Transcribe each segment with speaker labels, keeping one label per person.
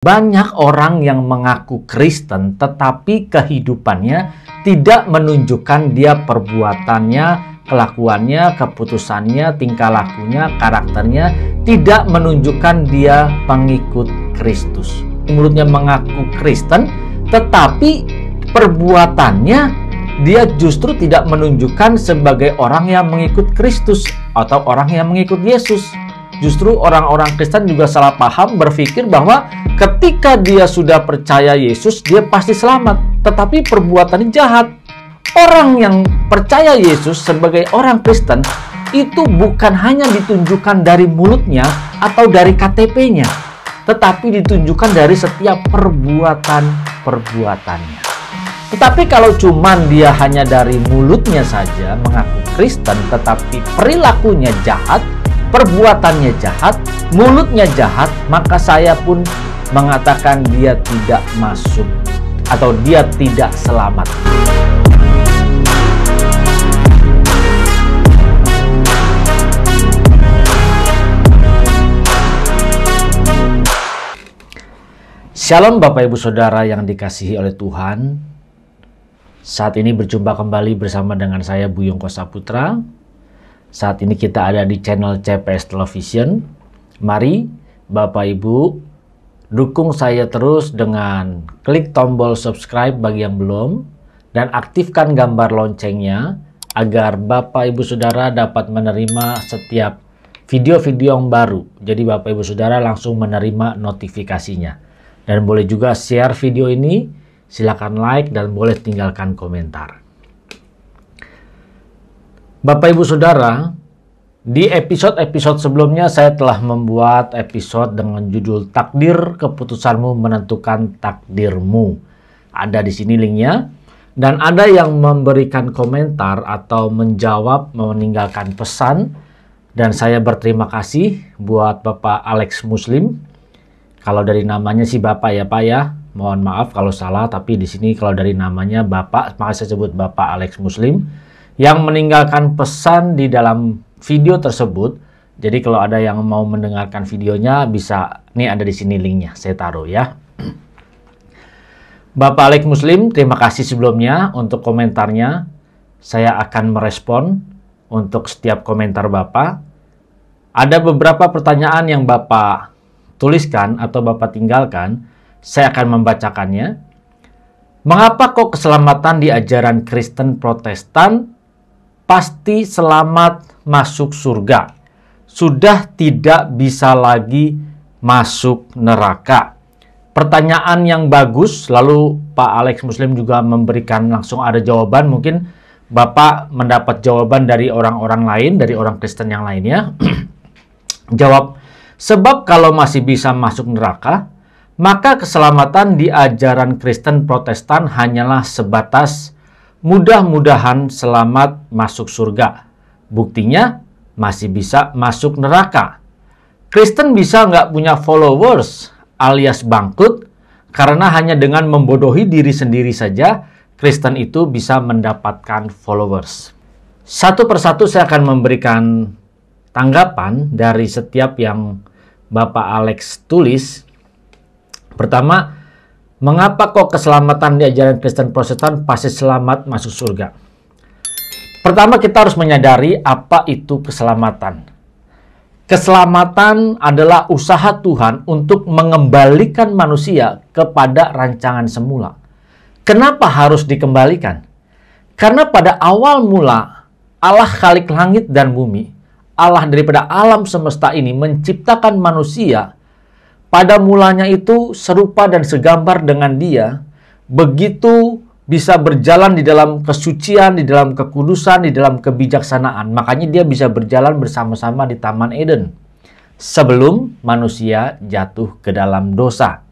Speaker 1: Banyak orang yang mengaku Kristen tetapi kehidupannya tidak menunjukkan dia perbuatannya, kelakuannya, keputusannya, tingkah lakunya, karakternya tidak menunjukkan dia pengikut Kristus. Mulutnya mengaku Kristen tetapi perbuatannya dia justru tidak menunjukkan sebagai orang yang mengikut Kristus atau orang yang mengikut Yesus. Justru orang-orang Kristen juga salah paham, berpikir bahwa ketika dia sudah percaya Yesus, dia pasti selamat. Tetapi perbuatannya jahat. Orang yang percaya Yesus sebagai orang Kristen, itu bukan hanya ditunjukkan dari mulutnya atau dari KTP-nya, tetapi ditunjukkan dari setiap perbuatan-perbuatannya. Tetapi kalau cuman dia hanya dari mulutnya saja mengaku Kristen, tetapi perilakunya jahat, perbuatannya jahat, mulutnya jahat, maka saya pun mengatakan dia tidak masuk atau dia tidak selamat. Shalom Bapak Ibu Saudara yang dikasihi oleh Tuhan. Saat ini berjumpa kembali bersama dengan saya Buyung Kosaputra. Saat ini kita ada di channel CPS Television. Mari Bapak Ibu dukung saya terus dengan klik tombol subscribe bagi yang belum dan aktifkan gambar loncengnya agar Bapak Ibu Saudara dapat menerima setiap video-video yang baru. Jadi Bapak Ibu Saudara langsung menerima notifikasinya. Dan boleh juga share video ini, silakan like dan boleh tinggalkan komentar. Bapak Ibu Saudara, di episode-episode sebelumnya saya telah membuat episode dengan judul Takdir Keputusanmu Menentukan Takdirmu. Ada di sini linknya. Dan ada yang memberikan komentar atau menjawab, meninggalkan pesan. Dan saya berterima kasih buat Bapak Alex Muslim. Kalau dari namanya sih Bapak ya Pak ya. Mohon maaf kalau salah, tapi di sini kalau dari namanya Bapak, maka saya sebut Bapak Alex Muslim. Yang meninggalkan pesan di dalam video tersebut. Jadi kalau ada yang mau mendengarkan videonya bisa, nih ada di sini linknya, saya taruh ya. Bapak Alex Muslim, terima kasih sebelumnya untuk komentarnya. Saya akan merespon untuk setiap komentar Bapak. Ada beberapa pertanyaan yang Bapak tuliskan atau Bapak tinggalkan, saya akan membacakannya. Mengapa kok keselamatan di ajaran Kristen Protestan pasti selamat masuk surga, sudah tidak bisa lagi masuk neraka? Pertanyaan yang bagus, lalu Pak Alex Muslim juga memberikan langsung ada jawaban. Mungkin Bapak mendapat jawaban dari orang-orang lain, dari orang Kristen yang lainnya. Jawab, sebab kalau masih bisa masuk neraka, maka keselamatan di ajaran Kristen Protestan hanyalah sebatas mudah-mudahan selamat masuk surga. Buktinya masih bisa masuk neraka. Kristen bisa nggak punya followers alias bangkrut karena hanya dengan membodohi diri sendiri saja Kristen itu bisa mendapatkan followers. Satu persatu saya akan memberikan tanggapan dari setiap yang Bapak Alex tulis. Pertama, mengapa kok keselamatan di ajaran Kristen Protestan pasti selamat masuk surga? Pertama, kita harus menyadari apa itu keselamatan. Keselamatan adalah usaha Tuhan untuk mengembalikan manusia kepada rancangan semula. Kenapa harus dikembalikan? Karena pada awal mula Allah Khalik langit dan bumi, Allah daripada alam semesta ini menciptakan manusia. Pada mulanya itu serupa dan segambar dengan Dia, begitu bisa berjalan di dalam kesucian, di dalam kekudusan, di dalam kebijaksanaan. Makanya Dia bisa berjalan bersama-sama di Taman Eden sebelum manusia jatuh ke dalam dosa.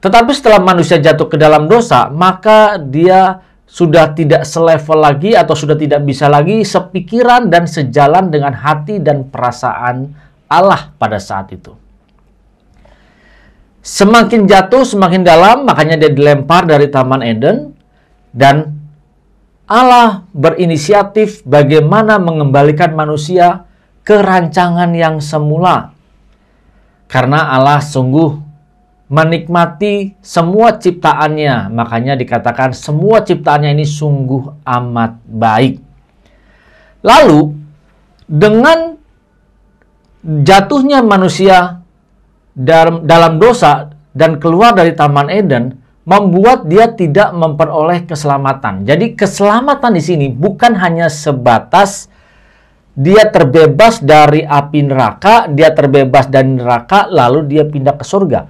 Speaker 1: Tetapi setelah manusia jatuh ke dalam dosa, maka dia sudah tidak selevel lagi atau sudah tidak bisa lagi sepikiran dan sejalan dengan hati dan perasaan Allah pada saat itu. Semakin jatuh, semakin dalam, makanya dia dilempar dari Taman Eden. Dan Allah berinisiatif bagaimana mengembalikan manusia ke rancangan yang semula. Karena Allah sungguh menikmati semua ciptaannya. Makanya dikatakan semua ciptaannya ini sungguh amat baik. Lalu, dengan jatuhnya manusia dalam dosa dan keluar dari Taman Eden, membuat dia tidak memperoleh keselamatan. Jadi keselamatan di sini bukan hanya sebatas dia terbebas dari api neraka, dia terbebas dari neraka, lalu dia pindah ke surga.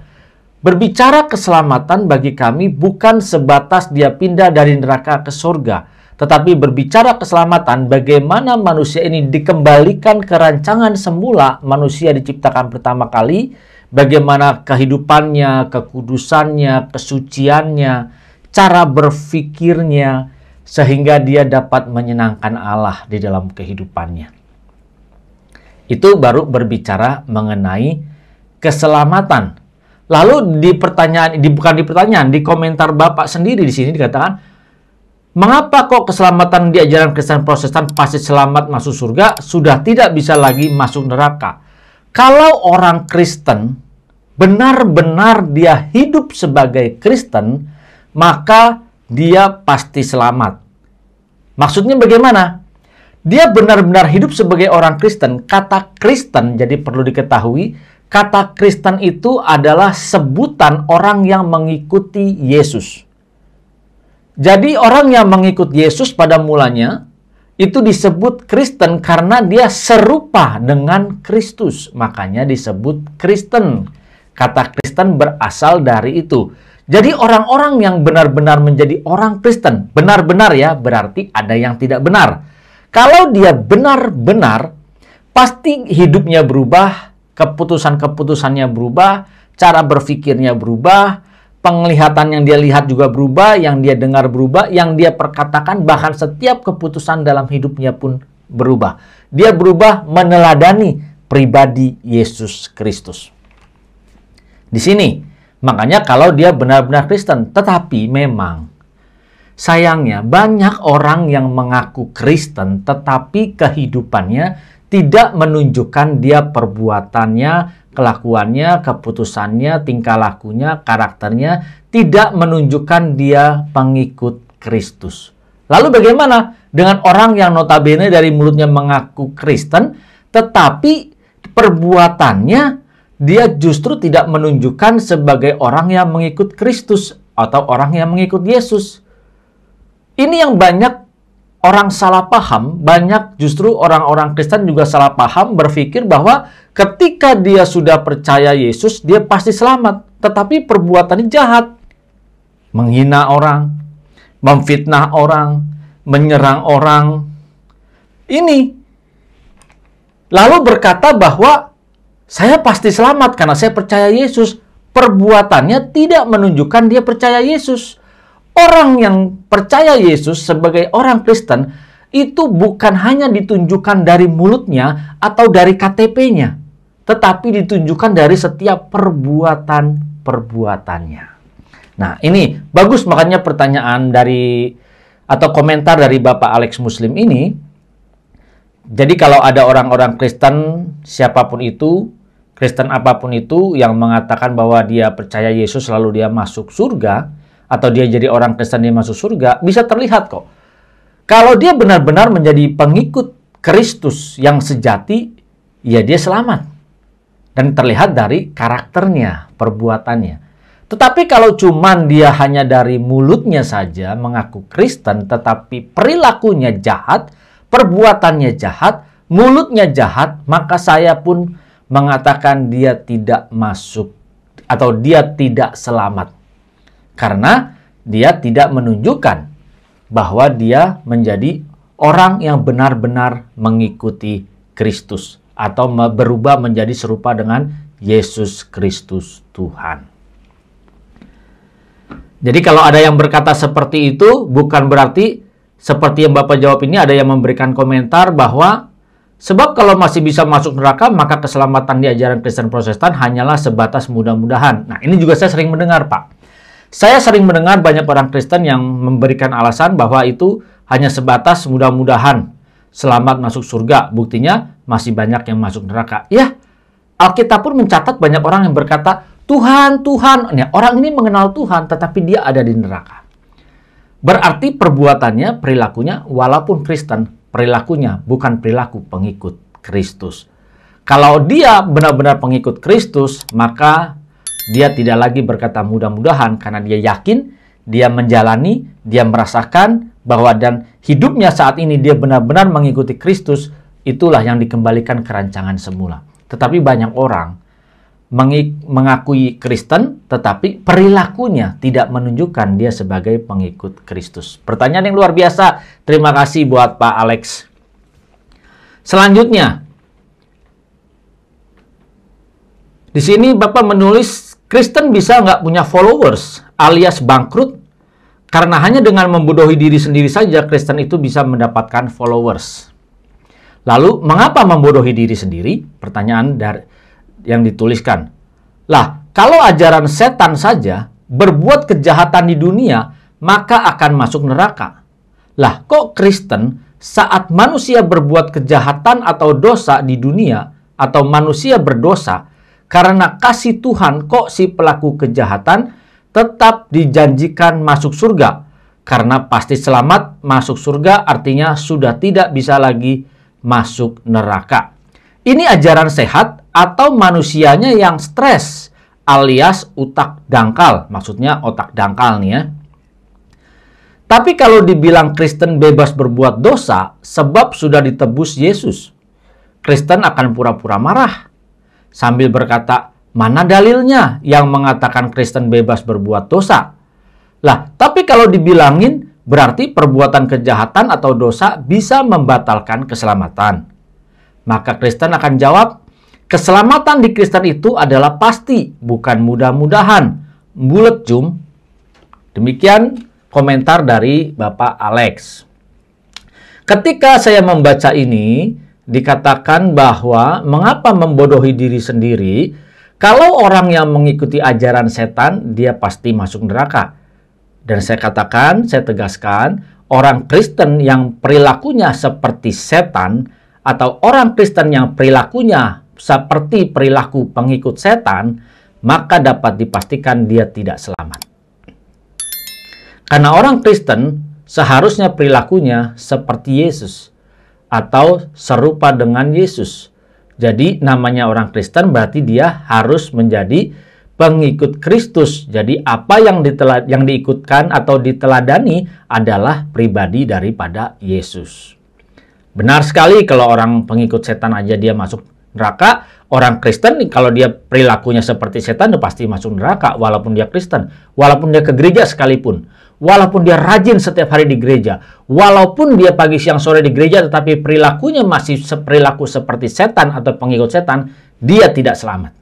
Speaker 1: Berbicara keselamatan bagi kami bukan sebatas dia pindah dari neraka ke surga, tetapi berbicara keselamatan bagaimana manusia ini dikembalikan ke rancangan semula manusia diciptakan pertama kali, bagaimana kehidupannya, kekudusannya, kesuciannya, cara berpikirnya, sehingga dia dapat menyenangkan Allah di dalam kehidupannya. Itu baru berbicara mengenai keselamatan. Lalu di komentar Bapak sendiri di sini dikatakan, mengapa kok keselamatan di ajaran Kristen Protestan pasti selamat masuk surga, sudah tidak bisa lagi masuk neraka? Kalau orang Kristen benar-benar dia hidup sebagai Kristen, maka dia pasti selamat. Maksudnya bagaimana? Dia benar-benar hidup sebagai orang Kristen. Kata Kristen, jadi perlu diketahui, kata Kristen itu adalah sebutan orang yang mengikuti Yesus. Jadi orang yang mengikut Yesus pada mulanya, itu disebut Kristen karena dia serupa dengan Kristus. Makanya disebut Kristen. Kata Kristen berasal dari itu. Jadi orang-orang yang benar-benar menjadi orang Kristen, benar-benar ya, berarti ada yang tidak benar. Kalau dia benar-benar, pasti hidupnya berubah, keputusan-keputusannya berubah, cara berpikirnya berubah, penglihatan yang dia lihat juga berubah, yang dia dengar berubah, yang dia perkatakan, bahkan setiap keputusan dalam hidupnya pun berubah. Dia berubah meneladani pribadi Yesus Kristus. Di sini, makanya kalau dia benar-benar Kristen, tetapi memang sayangnya banyak orang yang mengaku Kristen tetapi kehidupannya tidak menunjukkan dia perbuatannya, kelakuannya, keputusannya, tingkah lakunya, karakternya tidak menunjukkan dia pengikut Kristus. Lalu bagaimana dengan orang yang notabene dari mulutnya mengaku Kristen tetapi perbuatannya dia justru tidak menunjukkan sebagai orang yang mengikut Kristus atau orang yang mengikut Yesus? Ini yang banyak orang salah paham, banyak justru orang-orang Kristen juga salah paham berpikir bahwa ketika dia sudah percaya Yesus, dia pasti selamat. Tetapi perbuatannya jahat. Menghina orang, memfitnah orang, menyerang orang. Ini. Lalu berkata bahwa saya pasti selamat karena saya percaya Yesus. Perbuatannya tidak menunjukkan dia percaya Yesus. Orang yang percaya Yesus sebagai orang Kristen itu bukan hanya ditunjukkan dari mulutnya atau dari KTP-nya, tetapi ditunjukkan dari setiap perbuatan-perbuatannya. Nah, ini bagus makanya pertanyaan atau komentar dari Bapak Alex Muslim ini. Jadi kalau ada orang-orang Kristen, siapapun itu, Kristen apapun itu yang mengatakan bahwa dia percaya Yesus lalu dia masuk surga, atau dia jadi orang Kristen dia masuk surga, bisa terlihat kok. Kalau dia benar-benar menjadi pengikut Kristus yang sejati, ya dia selamat. Dan terlihat dari karakternya, perbuatannya. Tetapi kalau cuman dia hanya dari mulutnya saja mengaku Kristen, tetapi perilakunya jahat, perbuatannya jahat, mulutnya jahat, maka saya pun mengatakan dia tidak masuk atau dia tidak selamat. Karena dia tidak menunjukkan bahwa dia menjadi orang yang benar-benar mengikuti Kristus atau berubah menjadi serupa dengan Yesus Kristus Tuhan. Jadi kalau ada yang berkata seperti itu, bukan berarti seperti yang Bapak jawab ini ada yang memberikan komentar bahwa sebab kalau masih bisa masuk neraka, maka keselamatan di ajaran Kristen Protestan hanyalah sebatas mudah-mudahan. Nah, ini juga saya sering mendengar, Pak. Saya sering mendengar banyak orang Kristen yang memberikan alasan bahwa itu hanya sebatas mudah-mudahan selamat masuk surga. Buktinya masih banyak yang masuk neraka. Ya, Alkitab pun mencatat banyak orang yang berkata, Tuhan, Tuhan. Nah, orang ini mengenal Tuhan, tetapi dia ada di neraka. Berarti perbuatannya, perilakunya, walaupun Kristen, perilakunya bukan perilaku pengikut Kristus. Kalau dia benar-benar pengikut Kristus, maka dia tidak lagi berkata mudah-mudahan, karena dia yakin, dia menjalani, dia merasakan bahwa dan hidupnya saat ini dia benar-benar mengikuti Kristus. Itulah yang dikembalikan ke rancangan semula. Tetapi banyak orang mengakui Kristen, tetapi perilakunya tidak menunjukkan dia sebagai pengikut Kristus. Pertanyaan yang luar biasa. Terima kasih buat Pak Alex. Selanjutnya, di sini Bapak menulis, Kristen bisa nggak punya followers alias bangkrut? Karena hanya dengan membodohi diri sendiri saja, Kristen itu bisa mendapatkan followers. Lalu, mengapa membodohi diri sendiri? Pertanyaan yang dituliskan. Lah, kalau ajaran setan saja berbuat kejahatan di dunia, maka akan masuk neraka. Lah, kok Kristen saat manusia berbuat kejahatan atau dosa di dunia, atau manusia berdosa, karena kasih Tuhan, kok si pelaku kejahatan tetap dijanjikan masuk surga? Karena pasti selamat masuk surga, artinya sudah tidak bisa lagi masuk neraka. Ini ajaran sehat atau manusianya yang stres alias otak dangkal. Maksudnya otak dangkal nih ya. Tapi kalau dibilang Kristen bebas berbuat dosa sebab sudah ditebus Yesus, Kristen akan pura-pura marah sambil berkata, mana dalilnya yang mengatakan Kristen bebas berbuat dosa? Lah, tapi kalau dibilangin berarti perbuatan kejahatan atau dosa bisa membatalkan keselamatan. Maka Kristen akan jawab, keselamatan di Kristen itu adalah pasti, bukan mudah-mudahan. Bulet jum. Demikian komentar dari Bapak Alex. Ketika saya membaca ini, dikatakan bahwa mengapa membodohi diri sendiri? Kalau orang yang mengikuti ajaran setan, dia pasti masuk neraka. Dan saya katakan, saya tegaskan, orang Kristen yang perilakunya seperti setan, atau orang Kristen yang perilakunya seperti perilaku pengikut setan, maka dapat dipastikan dia tidak selamat. Karena orang Kristen seharusnya perilakunya seperti Yesus, atau serupa dengan Yesus. Jadi namanya orang Kristen berarti dia harus menjadi pengikut Kristus. Jadi apa yang diikutkan atau diteladani adalah pribadi daripada Yesus. Benar sekali kalau orang pengikut setan aja dia masuk neraka. Orang Kristen kalau dia perilakunya seperti setan dia pasti masuk neraka walaupun dia Kristen. Walaupun dia ke gereja sekalipun. Walaupun dia rajin setiap hari di gereja. Walaupun dia pagi siang sore di gereja tetapi perilakunya masih perilaku seperti setan atau pengikut setan, dia tidak selamat.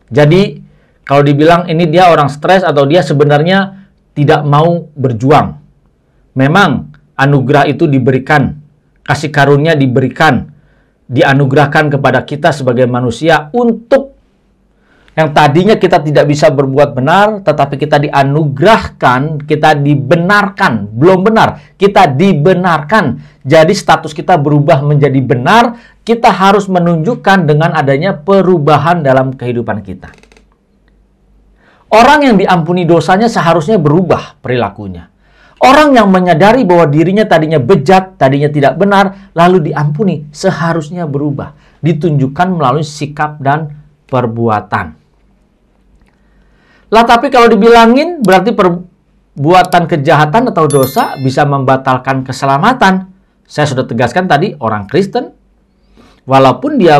Speaker 1: Jadi, kalau dibilang ini dia orang stres atau dia sebenarnya tidak mau berjuang. Memang anugerah itu diberikan, kasih karunia diberikan, dianugerahkan kepada kita sebagai manusia untuk yang tadinya kita tidak bisa berbuat benar, tetapi kita dianugerahkan, kita dibenarkan, belum benar, kita dibenarkan. Jadi status kita berubah menjadi benar, kita harus menunjukkan dengan adanya perubahan dalam kehidupan kita. Orang yang diampuni dosanya seharusnya berubah perilakunya. Orang yang menyadari bahwa dirinya tadinya bejat, tadinya tidak benar, lalu diampuni, seharusnya berubah. Ditunjukkan melalui sikap dan perbuatan. Lah tapi kalau dibilangin berarti perbuatan kejahatan atau dosa bisa membatalkan keselamatan. Saya sudah tegaskan tadi orang Kristen walaupun dia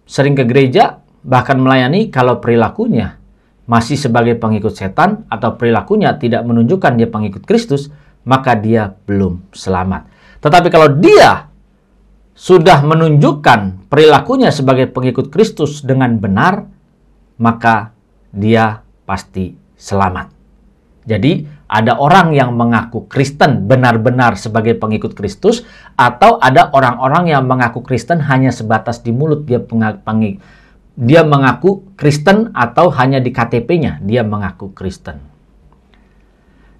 Speaker 1: sering ke gereja bahkan melayani, kalau perilakunya masih sebagai pengikut setan atau perilakunya tidak menunjukkan dia pengikut Kristus, maka dia belum selamat. Tetapi kalau dia sudah menunjukkan perilakunya sebagai pengikut Kristus dengan benar, maka dia pasti selamat. Jadi, ada orang yang mengaku Kristen benar-benar sebagai pengikut Kristus, atau ada orang-orang yang mengaku Kristen hanya sebatas di mulut. Dia mengaku Kristen atau hanya di KTP-nya dia mengaku Kristen.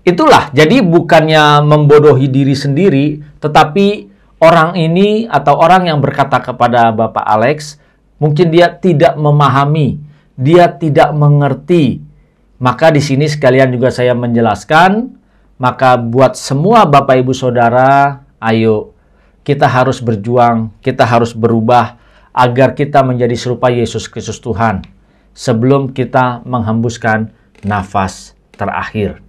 Speaker 1: Itulah, jadi bukannya membodohi diri sendiri, tetapi orang ini atau orang yang berkata kepada Bapak Alex, mungkin dia tidak memahami, dia tidak mengerti. Maka di sini sekalian juga saya menjelaskan, maka buat semua Bapak Ibu Saudara, ayo kita harus berjuang, kita harus berubah agar kita menjadi serupa Yesus Kristus Tuhan sebelum kita menghembuskan nafas terakhir.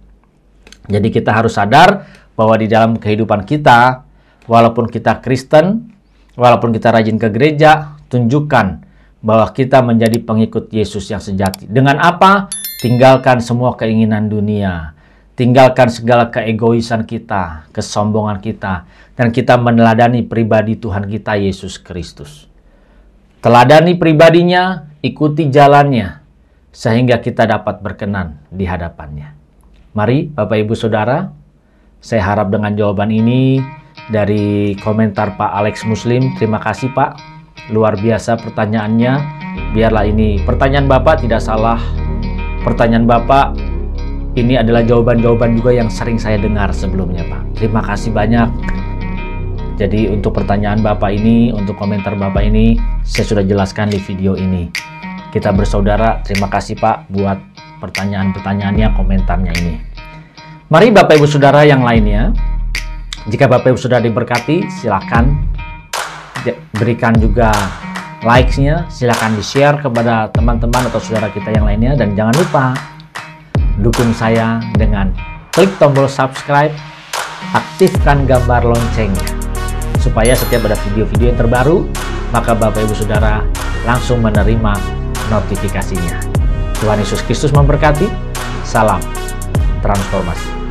Speaker 1: Jadi kita harus sadar bahwa di dalam kehidupan kita, walaupun kita Kristen, walaupun kita rajin ke gereja, tunjukkan bahwa kita menjadi pengikut Yesus yang sejati. Dengan apa? Tinggalkan semua keinginan dunia. Tinggalkan segala keegoisan kita, kesombongan kita. Dan kita meneladani pribadi Tuhan kita, Yesus Kristus. Teladani pribadinya, ikuti jalannya, sehingga kita dapat berkenan di hadapannya. Mari Bapak Ibu Saudara, saya harap dengan jawaban ini dari komentar Pak Alex Muslim, terima kasih Pak, luar biasa pertanyaannya. Biarlah ini pertanyaan Bapak tidak salah, pertanyaan Bapak ini adalah jawaban-jawaban juga yang sering saya dengar sebelumnya Pak. Terima kasih banyak. Jadi untuk pertanyaan Bapak ini, untuk komentar Bapak ini, saya sudah jelaskan di video ini. Kita bersaudara, terima kasih Pak buat pertanyaan-pertanyaannya, komentarnya ini. Mari Bapak Ibu Saudara yang lainnya, jika Bapak Ibu Saudara diberkati, silakan berikan juga likes-nya, silakan di-share kepada teman-teman atau saudara kita yang lainnya, dan jangan lupa dukung saya dengan klik tombol subscribe, aktifkan gambar loncengnya, supaya setiap ada video-video yang terbaru, maka Bapak Ibu Saudara langsung menerima notifikasinya. Tuhan Yesus Kristus memberkati. Salam transformasi.